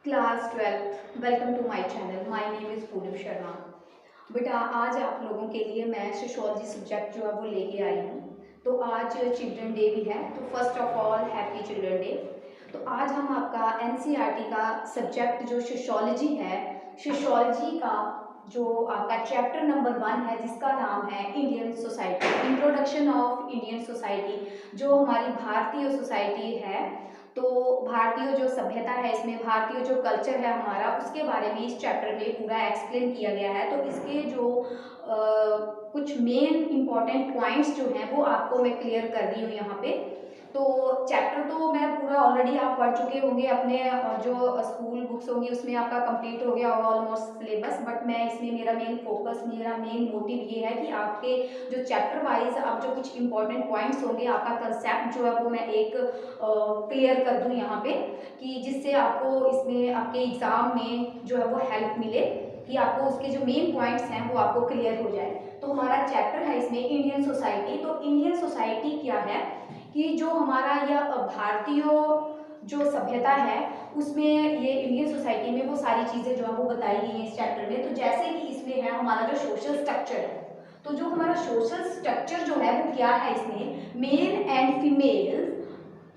Class 12 welcome to my channel. My name is Poonam Sharma. बेटा आज आप लोगों के लिए मैं सोशियोलॉजी सब्जेक्ट जो है वो लेके आई हूँ। तो आज चिल्ड्रन डे भी है, तो first of all happy children day. तो आज हम आपका एनसीईआरटी का सब्जेक्ट जो सोशियोलॉजी है, सोशियोलॉजी का जो आपका चैप्टर नंबर 1 है जिसका नाम है Indian society, introduction of Indian society, जो हमारी भारतीय सोसाइटी है। तो भारतीय जो सभ्यता है, इसमें भारतीय जो कल्चर है हमारा, उसके बारे में इस चैप्टर में पूरा एक्सप्लेन किया गया है। तो इसके जो कुछ मेन इंपॉर्टेंट पॉइंट्स जो हैं वो आपको मैं क्लियर कर रही हूँ यहाँ पे। तो चैप्टर तो मैं पूरा ऑलरेडी आप पढ़ चुके होंगे, अपने जो स्कूल बुक्स होंगी उसमें आपका कंप्लीट हो गया होगा ऑलमोस्ट सिलेबस। बट मैं इसमें मेरा मेन फोकस, मेरा मेन मोटिव ये है कि आपके जो चैप्टर वाइज आप जो कुछ इंपॉर्टेंट पॉइंट्स होंगे, आपका कंसेप्ट जो है वो मैं एक क्लियर कर दूं यहाँ पे, कि जिससे आपको इसमें आपके एग्जाम में जो है वो हेल्प मिले, कि आपको उसके जो मेन पॉइंट्स हैं वो आपको क्लियर हो जाए। तो हमारा चैप्टर है इसमें इंडियन सोसाइटी। तो इंडियन सोसाइटी क्या है कि जो हमारा यह भारतीय जो सभ्यता है उसमें ये इंडियन सोसाइटी में वो सारी चीज़ें जो है वो बताई गई हैं इस चैप्टर में। तो जैसे कि इसमें है हमारा जो सोशल स्ट्रक्चर है, तो जो हमारा सोशल स्ट्रक्चर जो है वो क्या है, इसमें male and female,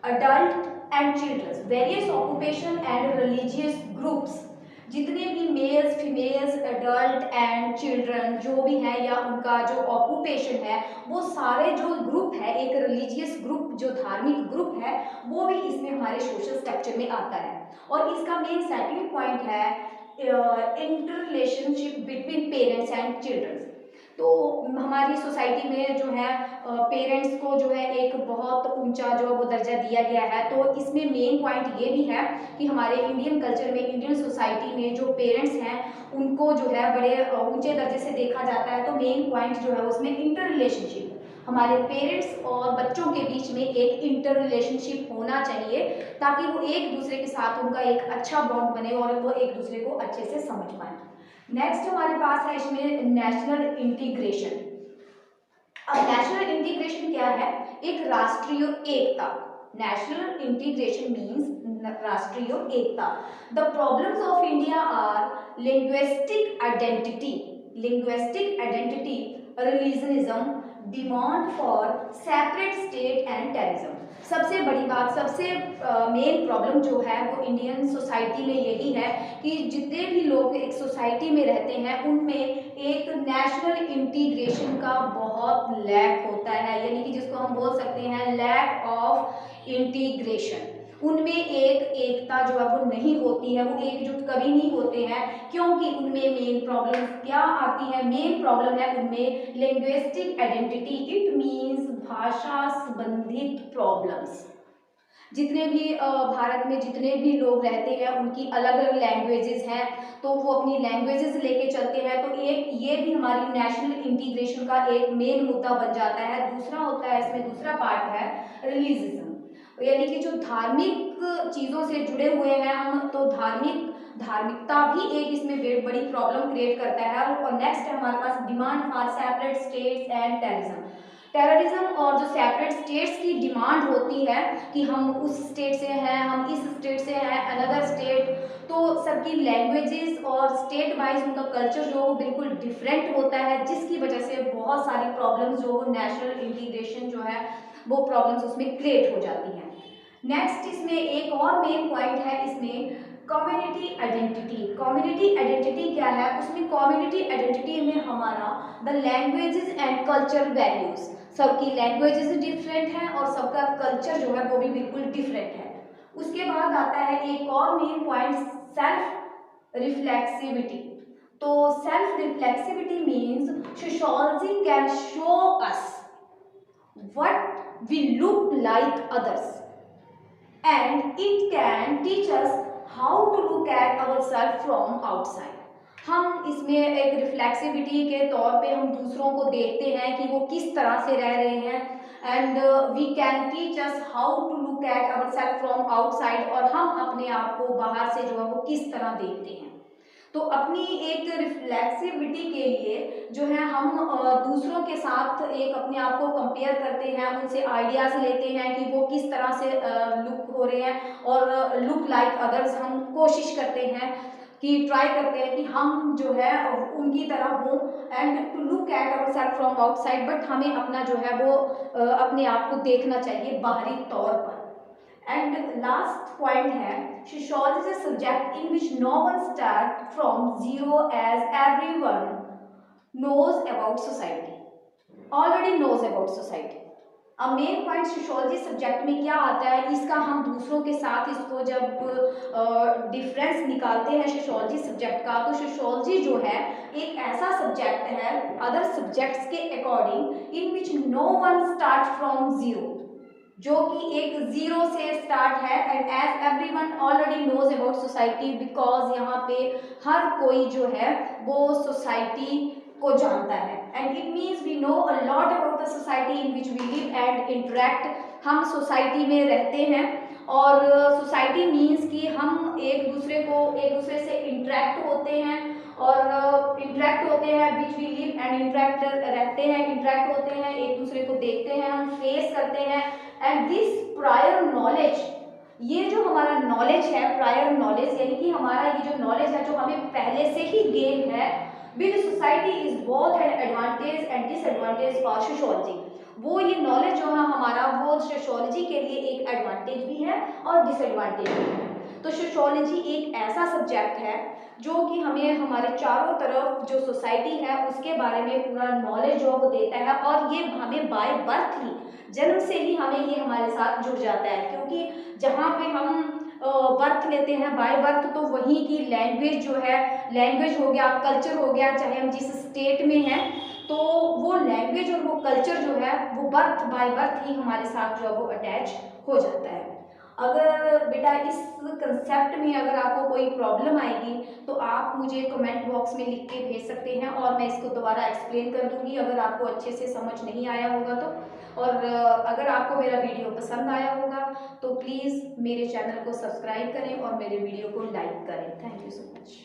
adult and children, various occupation and religious groups, जितने भी mails females adult and children जो भी हैं या उनका जो ऑक्यूपेशन है, वो सारे जो ग्रुप है, एक रिलीजियस ग्रुप जो धार्मिक ग्रुप है, वो भी इसमें हमारे सोशल स्ट्रक्चर में आता है। और इसका मेन सेकंड पॉइंट है inter relationship between parents and children. तो हमारी सोसाइटी में जो है पेरेंट्स को जो है एक बहुत ऊंचा जो वो दर्जा दिया गया है। तो इसमें मेन पॉइंट ये भी है कि हमारे इंडियन कल्चर में, इंडियन सोसाइटी में जो पेरेंट्स हैं उनको जो है बड़े ऊंचे दर्जे से देखा जाता है। तो मेन पॉइंट जो है उसमें इंटर रिलेशनशिप, हमारे पेरेंट्स और बच्चों के बीच में एक इंटर रिलेशनशिप होना चाहिए, ताकि वो एक दूसरे के साथ उनका एक अच्छा बॉन्ड बने और वो एक दूसरे को अच्छे से समझ पाए। नेक्स्ट हमारे पास है इसमें नेशनल इंटीग्रेशन। अब नेशनल इंटीग्रेशन क्या है? एक राष्ट्रीय एकता। नेशनल इंटीग्रेशन मीन्स राष्ट्रीय एकता। The problems of India are linguistic identity, religionism, demand for separate state and terrorism. सबसे बड़ी बात, सबसे मेन प्रॉब्लम जो है वो इंडियन सोसाइटी में यही है कि जितने भी लोग एक सोसाइटी में रहते हैं उनमें एक नेशनल इंटीग्रेशन का बहुत लैक होता है, यानी कि जिसको हम बोल सकते हैं लैक ऑफ इंटीग्रेशन। उनमें एक एकता जो है वो नहीं होती है, वो एकजुट कभी नहीं होते हैं, क्योंकि उनमें मेन प्रॉब्लम क्या आती है? मेन प्रॉब्लम है उनमें लिंग्विस्टिक आइडेंटिटी, इट मीन्स भाषा संबंधित प्रॉब्लम्स। जितने भी भारत में जितने भी लोग रहते हैं उनकी अलग अलग लैंग्वेजेस हैं, तो वो अपनी लैंग्वेजेस लेके चलते हैं। तो एक ये भी हमारी नेशनल इंटीग्रेशन का एक मेन मुद्दा बन जाता है। दूसरा होता है इसमें, दूसरा पार्ट है रिलीजिज्म, यानी कि जो धार्मिक चीज़ों से जुड़े हुए हैं हम, तो धार्मिकता भी एक इसमें बड़ी प्रॉब्लम क्रिएट करता है। और नेक्स्ट है हमारे पास demand for separate states and terrorism और जो सेपरेट स्टेट्स की डिमांड होती है कि हम उस स्टेट से हैं, हम इस स्टेट से हैं, अनदर स्टेट, तो सबकी लैंग्वेजेस और स्टेट वाइज उनका कल्चर जो वो बिल्कुल डिफरेंट होता है, जिसकी वजह से बहुत सारी प्रॉब्लम्स जो नेशनल इंटीग्रेशन जो है वो प्रॉब्लम्स उसमें क्रिएट हो जाती हैं। नेक्स्ट इसमें एक और मेन पॉइंट है इसमें कम्युनिटी आइडेंटिटी। कम्युनिटी आइडेंटिटी क्या है? उसमें कम्युनिटी आइडेंटिटी में हमारा the languages and culture values, सबकी लैंग्वेजेस डिफरेंट है और सबका कल्चर जो है वो भी बिल्कुल डिफरेंट है। उसके बाद आता है एक और मेन पॉइंट, सेल्फ रिफ्लेक्सिविटी। तो self reflexivity means sociology can show us what we look like others and it can teach us how to look at ourselves from outside। हम इसमें एक रिफ्लेक्सिविटी के तौर पे हम दूसरों को देखते हैं कि वो किस तरह से रह रहे हैं, and we can teach us how to look at ourself from outside, और हम अपने आप को बाहर से जो है वो किस तरह देखते हैं। तो अपनी एक रिफ्लेक्सिविटी के लिए जो है हम दूसरों के साथ एक अपने आप को कंपेयर करते हैं, उनसे आइडियाज लेते हैं कि वो किस तरह से लुक हो रहे हैं और लुक लाइक अदर्स हम कोशिश करते हैं कि ट्राई करते हैं कि हम जो है उनकी तरह हो and to look at our self from outside, but हमें अपना जो है वो अपने आप को देखना चाहिए बाहरी तौर पर। एंड लास्ट पॉइंट है sociology is a subject in which no one start from zero as everyone knows about society, already knows about society। अब मेन पॉइंट सोशियोलॉजी सब्जेक्ट में क्या आता है, इसका हम दूसरों के साथ इसको जब डिफरेंस निकालते हैं सोशियोलॉजी सब्जेक्ट का, तो सोशियोलॉजी जो है एक ऐसा सब्जेक्ट है अदर सब्जेक्ट्स के according in which no one start from zero, जो कि एक जीरो से स्टार्ट है and as everyone already knows about society, because यहाँ पे हर कोई जो है वो सोसाइटी को जानता है and it means we know a lot about the society in which we live and interact. हम सोसाइटी में रहते हैं और सोसाइटी मीन्स कि हम एक दूसरे से इंटरेक्ट होते हैं और इंटरेक्ट होते हैं which we live and interact रहते हैं, इंटरेक्ट होते हैं, एक दूसरे को देखते हैं, हम फेस करते हैं एंड दिस प्रायर नॉलेज, ये जो हमारा नॉलेज है प्रायर नॉलेज यानी कि हमारा ये जो नॉलेज है जो हमें पहले से ही गेन है with society is both an advantage and disadvantage for sociology. वो ये नॉलेज जो है हमारा वो सोशियोलॉजी के लिए एक एडवांटेज भी है और डिसएडवांटेज भी है। तो सोशियोलॉजी एक ऐसा सब्जेक्ट है जो कि हमें हमारे चारों तरफ जो सोसाइटी है उसके बारे में पूरा नॉलेज जो वो देता है और ये हमें बाय बर्थ ही, जन्म से ही हमें ये हमारे साथ जुड़ जाता है, क्योंकि जहाँ पे हम बर्थ लेते हैं बाय बर्थ तो वहीं की लैंग्वेज जो है, लैंग्वेज हो गया, कल्चर हो गया, चाहे हम जिस स्टेट में हैं तो वो लैंग्वेज और वो कल्चर जो है वो बर्थ बाय बर्थ ही हमारे साथ जो है वो अटैच हो जाता है। अगर बेटा इस कंसेप्ट में अगर आपको कोई प्रॉब्लम आएगी तो आप मुझे कमेंट बॉक्स में लिख के भेज सकते हैं और मैं इसको दोबारा एक्सप्लेन कर दूंगी अगर आपको अच्छे से समझ नहीं आया होगा तो। और अगर आपको मेरा वीडियो पसंद आया होगा तो प्लीज़ मेरे चैनल को सब्सक्राइब करें और मेरे वीडियो को लाइक करें। Thank you so much.